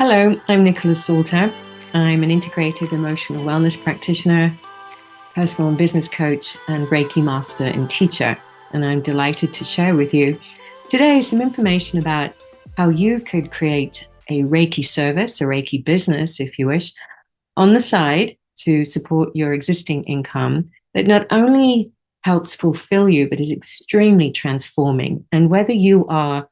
Hello, I'm Nicola. I'm an integrated emotional wellness practitioner, personal and business coach, and Reiki master and teacher. And I'm delighted to share with you today some information about how you could create a Reiki service, a Reiki business, if you wish, on the side to support your existing income that not only helps fulfill you, but is extremely transforming. And whether you are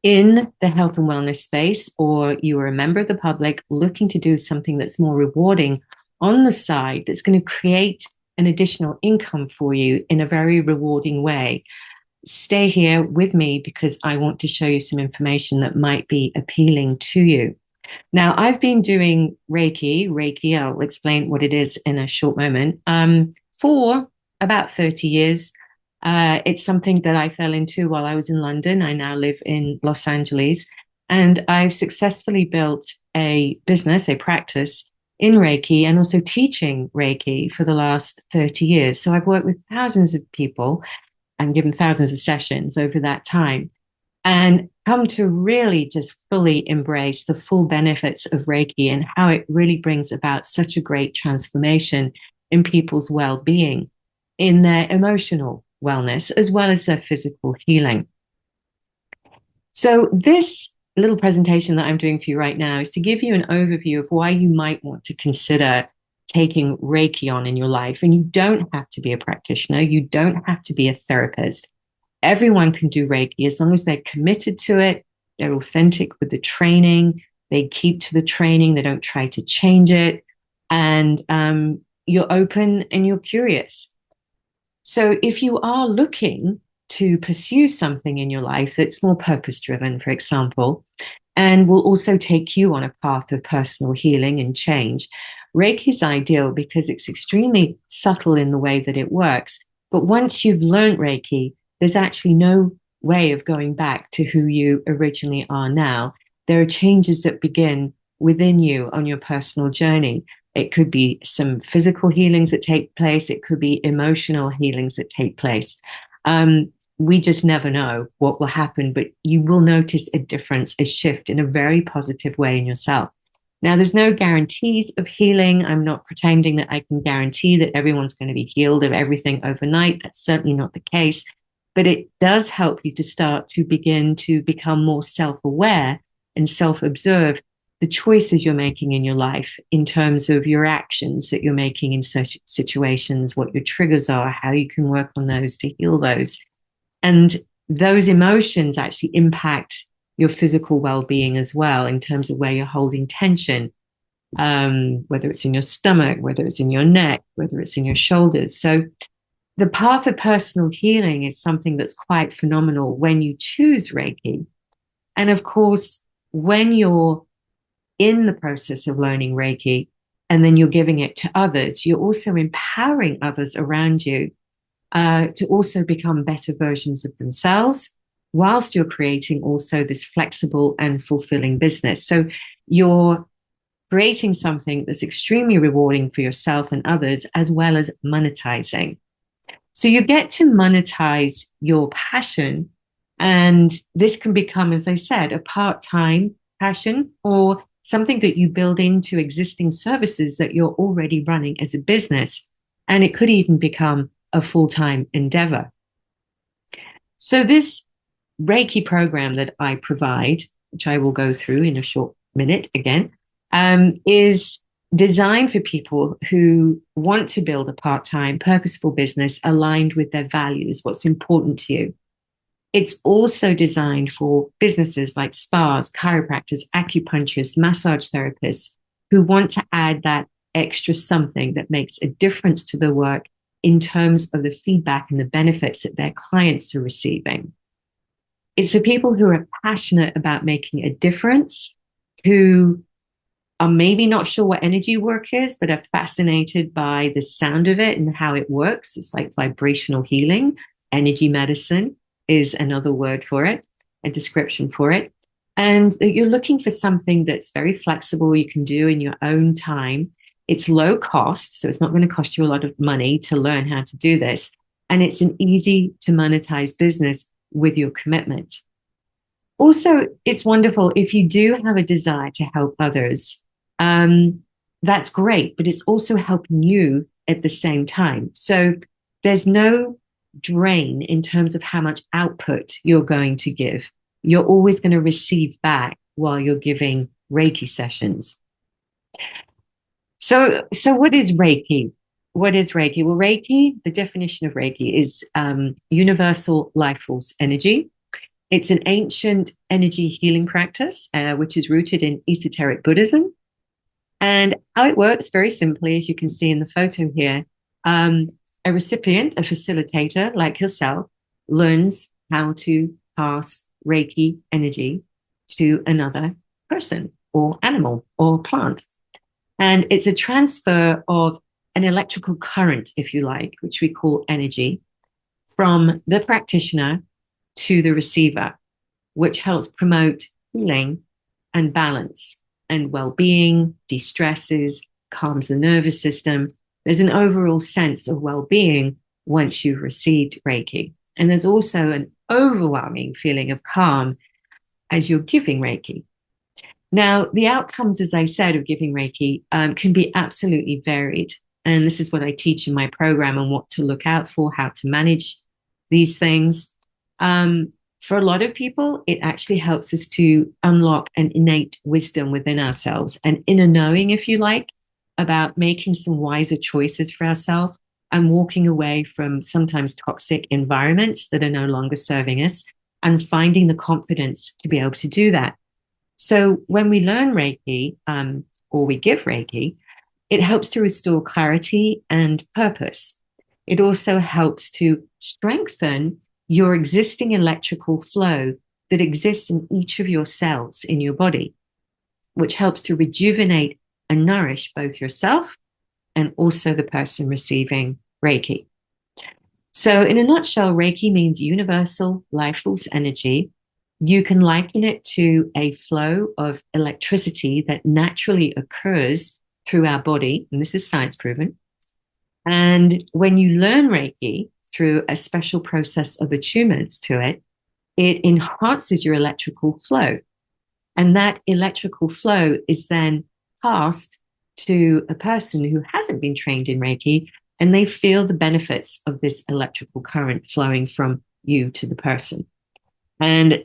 in the health and wellness space, or you are a member of the public looking to do something that's more rewarding on the side, that's going to create an additional income for you in a very rewarding way, stay here with me because I want to show you some information that might be appealing to you. Now, I've been doing Reiki, I'll explain what it is in a short moment, for about 30 years. It's something that I fell into while I was in London. I now live in Los Angeles, and I've successfully built a business, a practice in Reiki, and also teaching Reiki for the last 30 years. So I've worked with thousands of people and given thousands of sessions over that time, and come to really just fully embrace the full benefits of Reiki and how it really brings about such a great transformation in people's well-being, in their emotional wellness, as well as their physical healing. So this little presentation that I'm doing for you right now is to give you an overview of why you might want to consider taking Reiki on in your life. And you don't have to be a practitioner. You don't have to be a therapist. Everyone can do Reiki as long as they're committed to it, they're authentic with the training, they keep to the training, they don't try to change it, and you're open and you're curious. So if you are looking to pursue something in your life that's more purpose-driven, for example, and will also take you on a path of personal healing and change, Reiki is ideal because it's extremely subtle in the way that it works. But once you've learned Reiki, there's actually no way of going back to who you originally are now. There are changes that begin within you on your personal journey. It could be some physical healings that take place. It could be emotional healings that take place. We just never know what will happen, but you will notice a difference, a shift in a very positive way in yourself. Now, there's no guarantees of healing. I'm not pretending that I can guarantee that everyone's going to be healed of everything overnight. That's certainly not the case. But it does help you to start to begin to become more self-aware and self-observe the choices you're making in your life in terms of your actions that you're making in such situations, what your triggers are, how you can work on those to heal those. And those emotions actually impact your physical well-being as well in terms of where you're holding tension, whether it's in your stomach, whether it's in your neck, whether it's in your shoulders. So the path of personal healing is something that's quite phenomenal when you choose Reiki. And of course, when you're in the process of learning Reiki and then you're giving it to others, you're also empowering others around you to also become better versions of themselves, whilst you're creating also this flexible and fulfilling business. So you're creating something that's extremely rewarding for yourself and others, as well as monetizing. So you get to monetize your passion, and this can become, as I said, a part-time passion or something that you build into existing services that you're already running as a business. And it could even become a full-time endeavor. So this Reiki program that I provide, which I will go through in a short minute again, is designed for people who want to build a part-time, purposeful business aligned with their values, what's important to you. It's also designed for businesses like spas, chiropractors, acupuncturists, massage therapists who want to add that extra something that makes a difference to their work in terms of the feedback and the benefits that their clients are receiving. It's for people who are passionate about making a difference, who are maybe not sure what energy work is, but are fascinated by the sound of it and how it works. It's like vibrational healing. Energy medicine is another word for it, a description for it. And you're looking for something that's very flexible, you can do in your own time. It's low cost, so it's not going to cost you a lot of money to learn how to do this. And it's an easy to monetize business with your commitment. Also, it's wonderful if you do have a desire to help others. Um, that's great, but it's also helping you at the same time. So there's no drain in terms of how much output you're going to give. You're always going to receive back while you're giving Reiki sessions. So what is Reiki? What is Reiki? Well, Reiki, the definition of Reiki is universal life force energy. It's an ancient energy healing practice, which is rooted in esoteric Buddhism. And how it works, very simply, as you can see in the photo here, um, a recipient, a facilitator like yourself, learns how to pass Reiki energy to another person or animal or plant. And it's a transfer of an electrical current, if you like, which we call energy, from the practitioner to the receiver, which helps promote healing and balance and well-being, de-stresses, calms the nervous system. There's an overall sense of well-being once you've received Reiki. And there's also an overwhelming feeling of calm as you're giving Reiki. Now, the outcomes, as I said, of giving Reiki can be absolutely varied. And this is what I teach in my program and what to look out for, how to manage these things. For a lot of people, it actually helps us to unlock an innate wisdom within ourselves, an inner knowing, if you like, about making some wiser choices for ourselves and walking away from sometimes toxic environments that are no longer serving us and finding the confidence to be able to do that. So when we learn Reiki or we give Reiki, it helps to restore clarity and purpose. It also helps to strengthen your existing electrical flow that exists in each of your cells in your body, which helps to rejuvenate and nourish both yourself and also the person receiving Reiki. So, in a nutshell, Reiki means universal life force energy. You can liken it to a flow of electricity that naturally occurs through our body, and this is science proven. And when you learn Reiki through a special process of attunements to it, it enhances your electrical flow. And that electrical flow is then passed to a person who hasn't been trained in Reiki, and they feel the benefits of this electrical current flowing from you to the person. And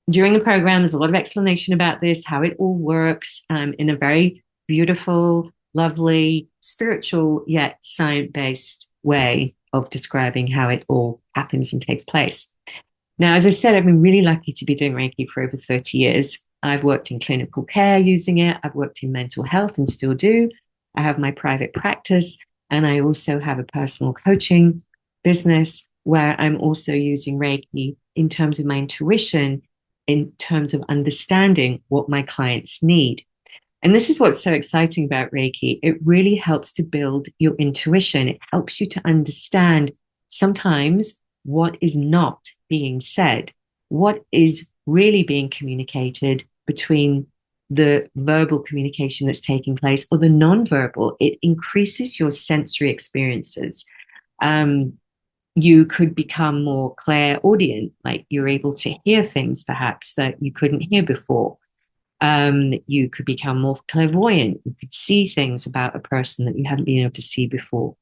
during the program, there's a lot of explanation about this, how it all works in a very beautiful, lovely, spiritual, yet science-based way of describing how it all happens and takes place. Now, as I said, I've been really lucky to be doing Reiki for over 30 years. I've worked in clinical care using it. I've worked in mental health and still do. I have my private practice, and I also have a personal coaching business where I'm also using Reiki in terms of my intuition, in terms of understanding what my clients need. And this is what's so exciting about Reiki. It really helps to build your intuition. It helps you to understand sometimes what is not being said, what is really being communicated between the verbal communication that's taking place or the nonverbal. It increases your sensory experiences. You could become more clairaudient, like you're able to hear things perhaps that you couldn't hear before. You could become more clairvoyant. You could see things about a person that you haven't been able to see before.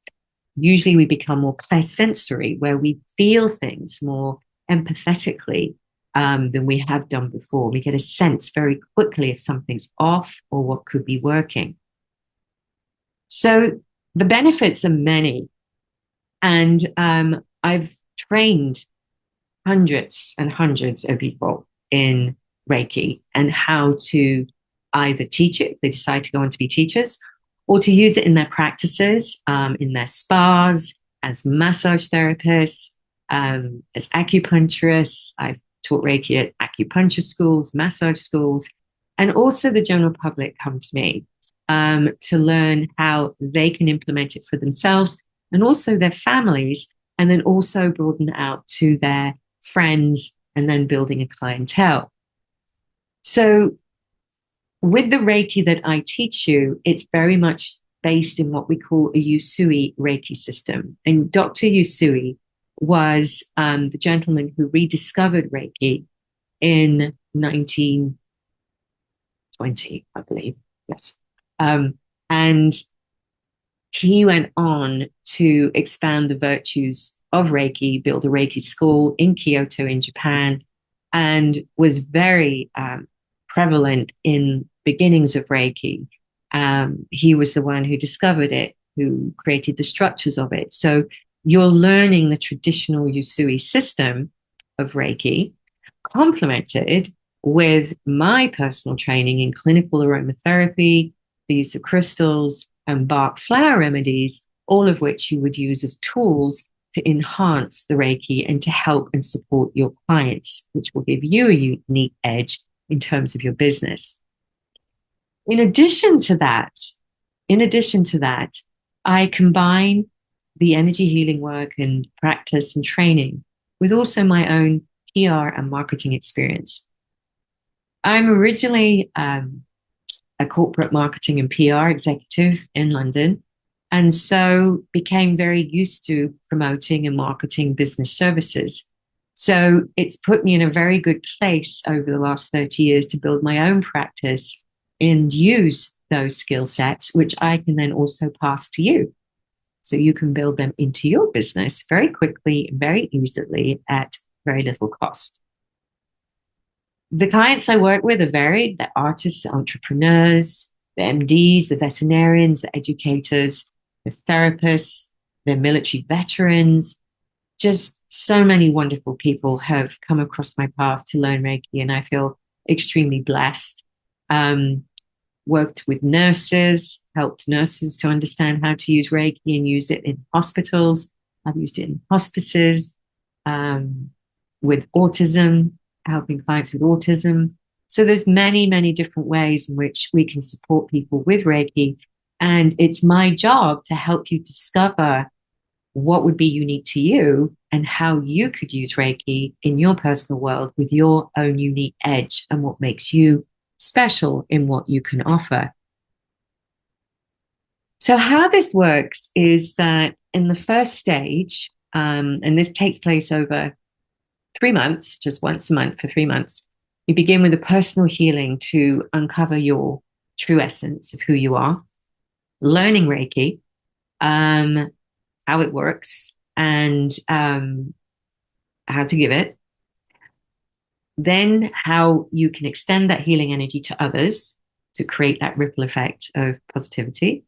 Usually we become more clairsensory, where we feel things more empathetically than we have done before. We get a sense very quickly if something's off or what could be working. So the benefits are many. And I've trained hundreds and hundreds of people in Reiki and how to either teach it, if they decide to go on to be teachers, or to use it in their practices, in their spas, as massage therapists, as acupuncturists. I've taught Reiki at acupuncture schools, massage schools, and also the general public come to me to learn how they can implement it for themselves and also their families, and then also broaden out to their friends and then building a clientele. So with the Reiki that I teach you, it's very much based in what we call a Usui Reiki system. And Dr. Usui was the gentleman who rediscovered Reiki in 1920, I believe. Yes. And he went on to expand the virtues of Reiki, build a Reiki school in Kyoto, in Japan, and was very prevalent in beginnings of Reiki. He was the one who discovered it, who created the structures of it. So you're learning the traditional Usui system of Reiki, complemented with my personal training in clinical aromatherapy, the use of crystals, and Bach flower remedies, all of which you would use as tools to enhance the Reiki and to help and support your clients, which will give you a unique edge in terms of your business. In addition to that, in addition to that, I combine the energy healing work and practice and training with also my own PR and marketing experience. I'm originally a corporate marketing and PR executive in London, and so became very used to promoting and marketing business services. So it's put me in a very good place over the last 30 years to build my own practice and use those skill sets, which I can then also pass to you. So you can build them into your business very quickly, very easily at very little cost. The clients I work with are varied. They're artists, the entrepreneurs, the MDs, the veterinarians, the educators, the therapists, the military veterans. Just so many wonderful people have come across my path to learn Reiki, and I feel extremely blessed. Worked with nurses, helped nurses to understand how to use Reiki and use it in hospitals. I've used it in hospices, with autism, helping clients with autism. So there's many, many different ways in which we can support people with Reiki. And it's my job to help you discover what would be unique to you and how you could use Reiki in your personal world with your own unique edge and what makes you special in what you can offer. So how this works is that in the first stage, and this takes place over 3 months, just once a month for 3 months, you begin with a personal healing to uncover your true essence of who you are, learning Reiki, how it works, and how to give it. Then how you can extend that healing energy to others to create that ripple effect of positivity.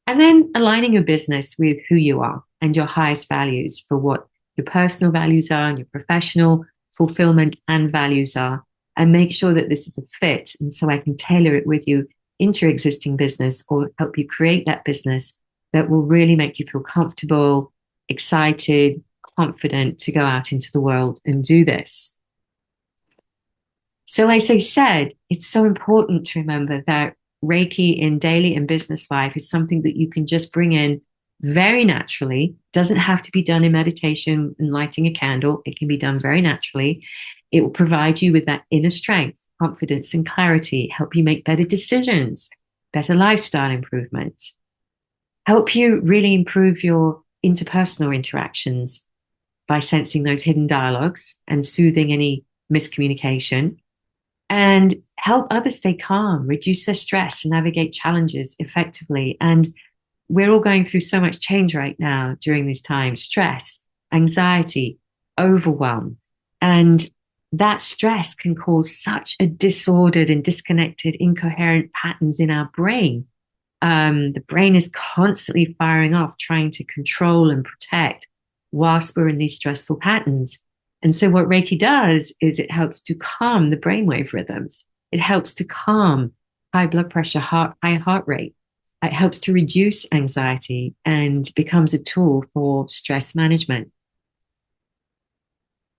And then aligning your business with who you are and your highest values for what your personal values are and your professional fulfillment and values are, and make sure that this is a fit. And so I can tailor it with you into your existing business or help you create that business that will really make you feel comfortable, excited, confident to go out into the world and do this. So, as I said, it's so important to remember that Reiki in daily and business life is something that you can just bring in very naturally. Doesn't have to be done in meditation and lighting a candle. It can be done very naturally. It will provide you with that inner strength, confidence, and clarity, help you make better decisions, better lifestyle improvements, help you really improve your interpersonal interactions by sensing those hidden dialogues and soothing any miscommunication, and help others stay calm, reduce their stress, and navigate challenges effectively. And we're all going through so much change right now during these times: stress, anxiety, overwhelm. And that stress can cause such a disordered and disconnected, incoherent patterns in our brain. The brain is constantly firing off, trying to control and protect whilst we're in these stressful patterns. And so what Reiki does is it helps to calm the brainwave rhythms. It helps to calm high blood pressure, high heart rate. It helps to reduce anxiety and becomes a tool for stress management.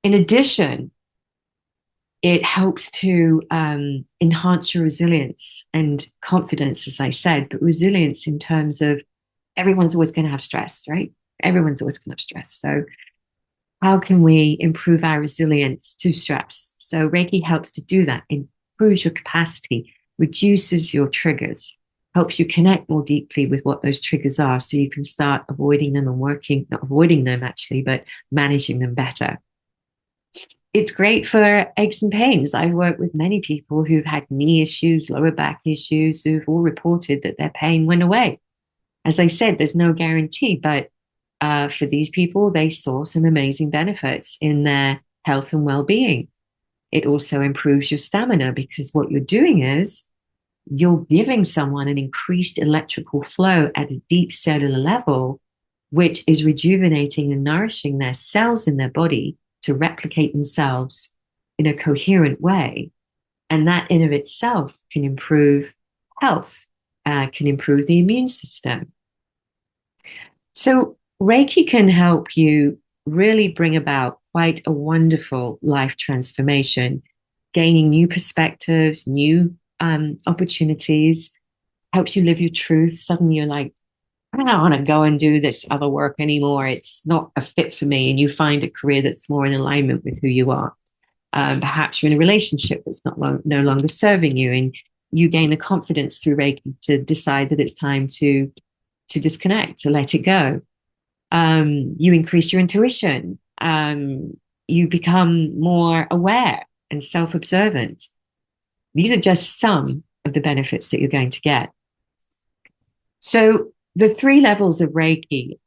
In addition, it helps to enhance your resilience and confidence, as I said, but resilience in terms of everyone's always going to have stress, right? Everyone's always going to have stress. So how can we improve our resilience to stress? So Reiki helps to do that, improves your capacity, reduces your triggers, helps you connect more deeply with what those triggers are so you can start avoiding them and working, not avoiding them actually, but managing them better. It's great for aches and pains. I work with many people who've had knee issues, lower back issues, who've all reported that their pain went away. As I said, there's no guarantee, but for these people, they saw some amazing benefits in their health and well-being. It also improves your stamina because what you're doing is you're giving someone an increased electrical flow at a deep cellular level, which is rejuvenating and nourishing their cells in their body to replicate themselves in a coherent way. And that in of itself can improve health, can improve the immune system. So Reiki can help you really bring about quite a wonderful life transformation, gaining new perspectives, new opportunities, helps you live your truth. Suddenly you're like, I don't want to go and do this other work anymore. It's not a fit for me. And you find a career that's more in alignment with who you are. Perhaps you're in a relationship that's no longer serving you, and you gain the confidence through Reiki to decide that it's time to disconnect, to let it go. You increase your intuition. You become more aware and self-observant. These are just some of the benefits that you're going to get. So the three levels of Reiki,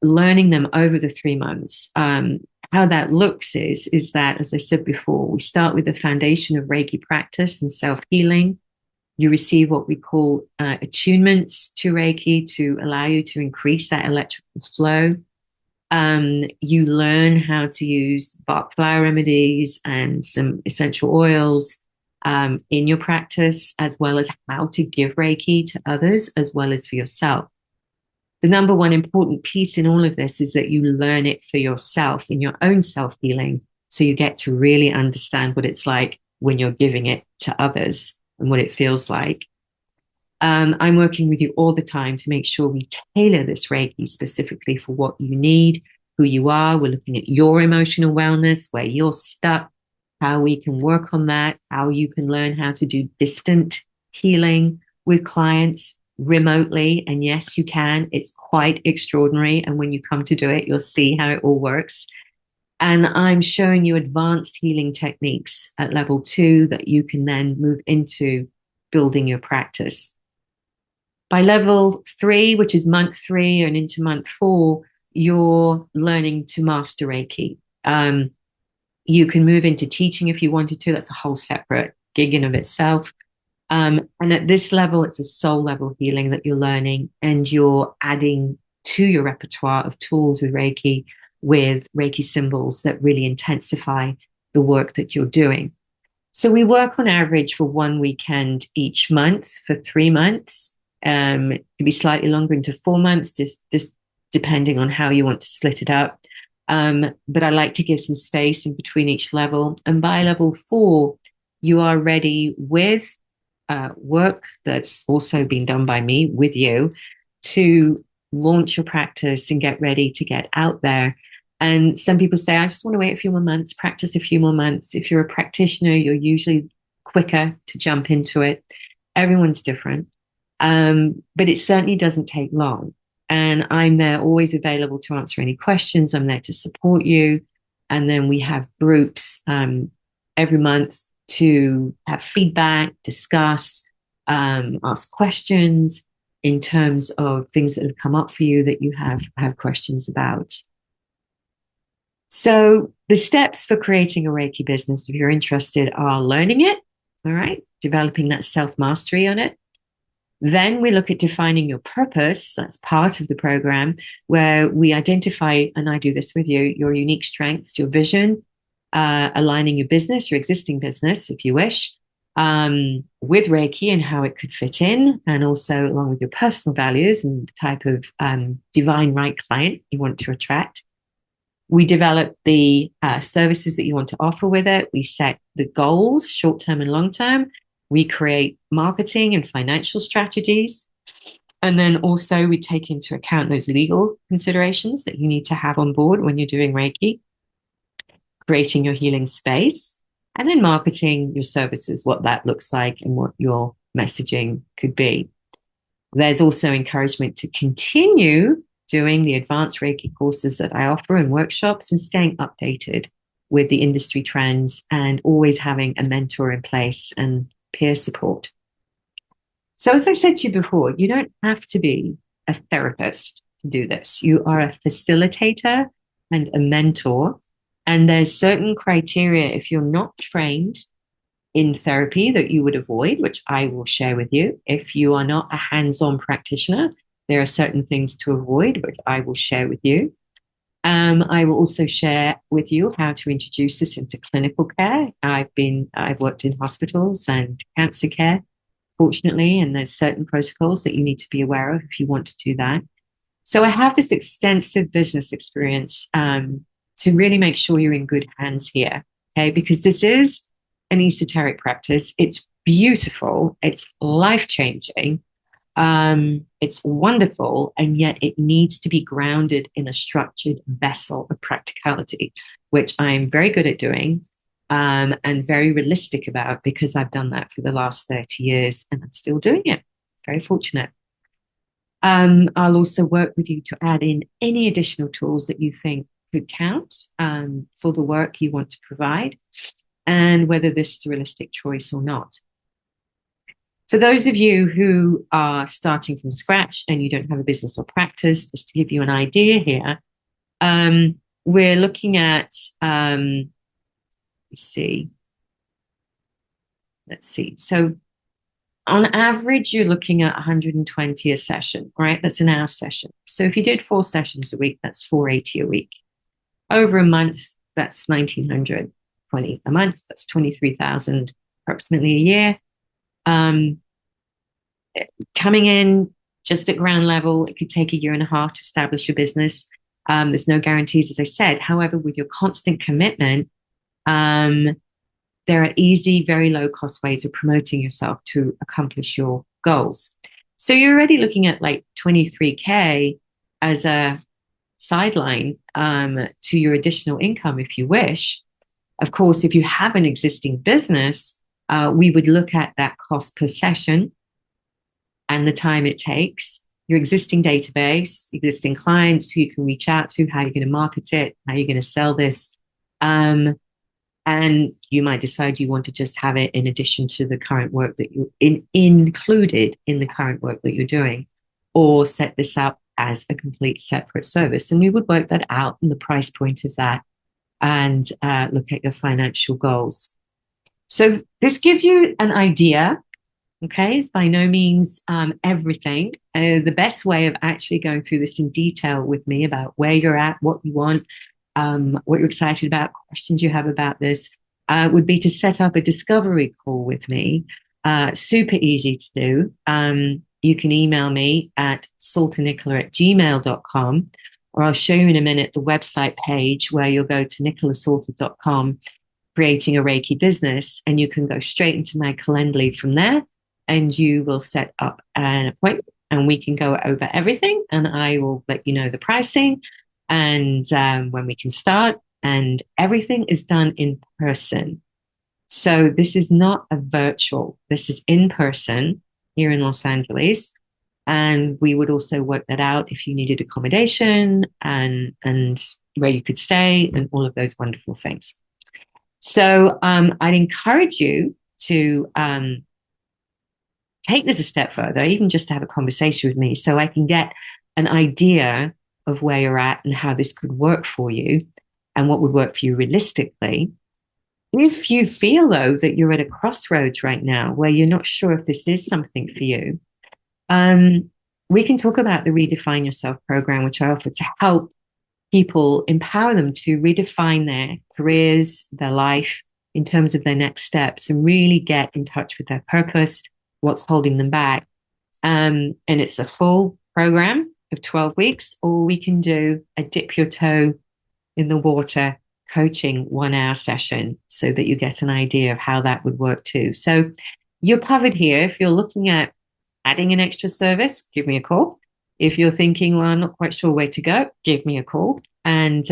learning them over the 3 months, how that looks is that, as I said before, we start with the foundation of Reiki practice and self-healing. You receive what we call attunements to Reiki to allow you to increase that electrical flow. You learn how to use Bach flower remedies and some essential oils in your practice, as well as how to give Reiki to others, as well as for yourself. The number one important piece in all of this is that you learn it for yourself in your own self-healing. So you get to really understand what it's like when you're giving it to others and what it feels like. I'm working with you all the time to make sure we tailor this Reiki specifically for what you need, who you are. We're looking at your emotional wellness, where you're stuck, how we can work on that, how you can learn how to do distant healing with clients remotely. And yes, you can. It's quite extraordinary. And when you come to do it, you'll see how it all works. And I'm showing you advanced healing techniques at level 2 that you can then move into building your practice. By level 3, which is month 3 and into month 4, you're learning to master Reiki. You can move into teaching if you wanted to. That's a whole separate gig in of itself. And at this level, it's a soul level healing that you're learning, and you're adding to your repertoire of tools with Reiki with Reiki symbols that really intensify the work that you're doing. So we work on average for 1 weekend each month for 3 months. It could be slightly longer into 4 months, just depending on how you want to split it up. But I like to give some space in between each level. And by level 4, you are ready with work that's also been done by me with you to launch your practice and get ready to get out there. And some people say, I just want to wait a few more months, practice a few more months. If you're a practitioner, you're usually quicker to jump into it. Everyone's different. But it certainly doesn't take long. And I'm there always available to answer any questions. I'm there to support you. And then we have groups every month to have feedback, discuss, ask questions in terms of things that have come up for you that you have questions about. So the steps for creating a Reiki business, if you're interested, are learning it, all right, developing that self-mastery on it. Then we look at defining your purpose. That's part of the program where we identify, and I do this with you, your unique strengths, your vision, aligning your business, your existing business, if you wish, with Reiki and how it could fit in, and also along with your personal values and the type of divine right client you want to attract. We develop the services that you want to offer with it. We set the goals, short-term and long-term. We create marketing and financial strategies. And then also we take into account those legal considerations that you need to have on board when you're doing Reiki, creating your healing space, and then marketing your services, what that looks like and what your messaging could be. There's also encouragement to continue doing the advanced Reiki courses that I offer and workshops and staying updated with the industry trends and always having a mentor in place and peer support. So, as I said to you before, you don't have to be a therapist to do this. You are a facilitator and a mentor. And there's certain criteria if you're not trained in therapy that you would avoid, which I will share with you. If you are not a hands-on practitioner, there are certain things to avoid, which I will share with you. I will also share with you how to introduce this into clinical care. I've worked in hospitals and cancer care, fortunately, and there's certain protocols that you need to be aware of if you want to do that. So I have this extensive business experience to really make sure you're in good hands here, okay? Because this is an esoteric practice. It's beautiful. It's life-changing. It's wonderful, and yet it needs to be grounded in a structured vessel of practicality, which I'm very good at doing and very realistic about because I've done that for the last 30 years and I'm still doing it. Very fortunate. I'll also work with you to add in any additional tools that you think could count for the work you want to provide and whether this is a realistic choice or not. For those of you who are starting from scratch and you don't have a business or practice, just to give you an idea here, we're looking at, let's see. So on average, you're looking at 120 a session, right? That's an hour session. So if you did 4 sessions a week, that's 480 a week. Over a month, that's 1,920 a month. That's 23,000 approximately a year. Coming in just at ground level, it could take a year and a half to establish your business. There's no guarantees, as I said. However, with your constant commitment, there are easy, very low cost ways of promoting yourself to accomplish your goals. So you're already looking at like 23K as a sideline to your additional income if you wish. Of course, if you have an existing business, we would look at that cost per session and the time it takes, your existing database, existing clients who you can reach out to, how you're going to market it, how you're going to sell this. And you might decide you want to just have it in addition to the current work that included in the current work that you're doing, or set this up as a complete separate service. And we would work that out and the price point of that and look at your financial goals. So this gives you an idea. Okay, it's by no means everything. The best way of actually going through this in detail with me about where you're at, what you want, what you're excited about, questions you have about this, would be to set up a discovery call with me. Super easy to do. You can email me at salternicola@gmail.com, or I'll show you in a minute the website page where you'll go to nicolasalter.com, creating a Reiki business, and you can go straight into my Calendly from there. And you will set up an appointment and we can go over everything and I will let you know the pricing and when we can start, and everything is done in person. So this is not a virtual, this is in person here in Los Angeles. And we would also work that out if you needed accommodation and where you could stay and all of those wonderful things. So I'd encourage you to take this a step further, even just to have a conversation with me so I can get an idea of where you're at and how this could work for you and what would work for you realistically. If you feel, though, that you're at a crossroads right now where you're not sure if this is something for you, we can talk about the Redefine Yourself program, which I offer to help people, empower them to redefine their careers, their life in terms of their next steps and really get in touch with their purpose, what's holding them back. And it's a full program of 12 weeks, or we can do a dip your toe in the water coaching 1-hour session so that you get an idea of how that would work too. So you're covered here. If you're looking at adding an extra service, give me a call. If you're thinking, well, I'm not quite sure where to go, give me a call. And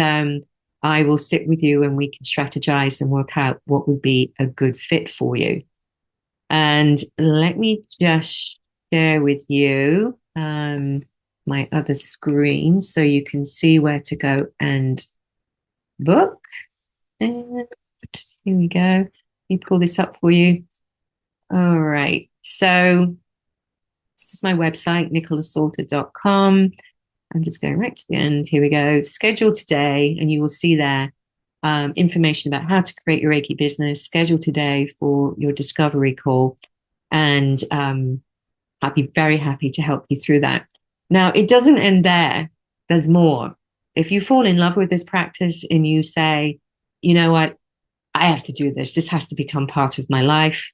I will sit with you and we can strategize and work out what would be a good fit for you. And let me just share with you my other screen so you can see where to go and book. And here we go. Let me pull this up for you. All right. So this is my website, nicolasalter.com. I'm just going right to the end. Here we go. Schedule today, and you will see there information about how to create your Reiki business. Schedule today for your discovery call. And I'd be very happy to help you through that. Now, it doesn't end there. There's more. If you fall in love with this practice and you say, you know what, I have to do this. This has to become part of my life.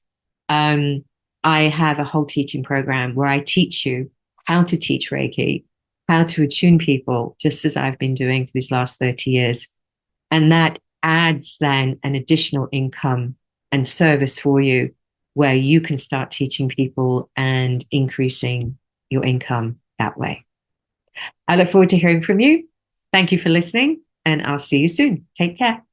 Um, I have a whole teaching program where I teach you how to teach Reiki, how to attune people, just as I've been doing for these last 30 years. And that adds then an additional income and service for you where you can start teaching people and increasing your income that way. I look forward to hearing from you. Thank you for listening, and I'll see you soon. Take care.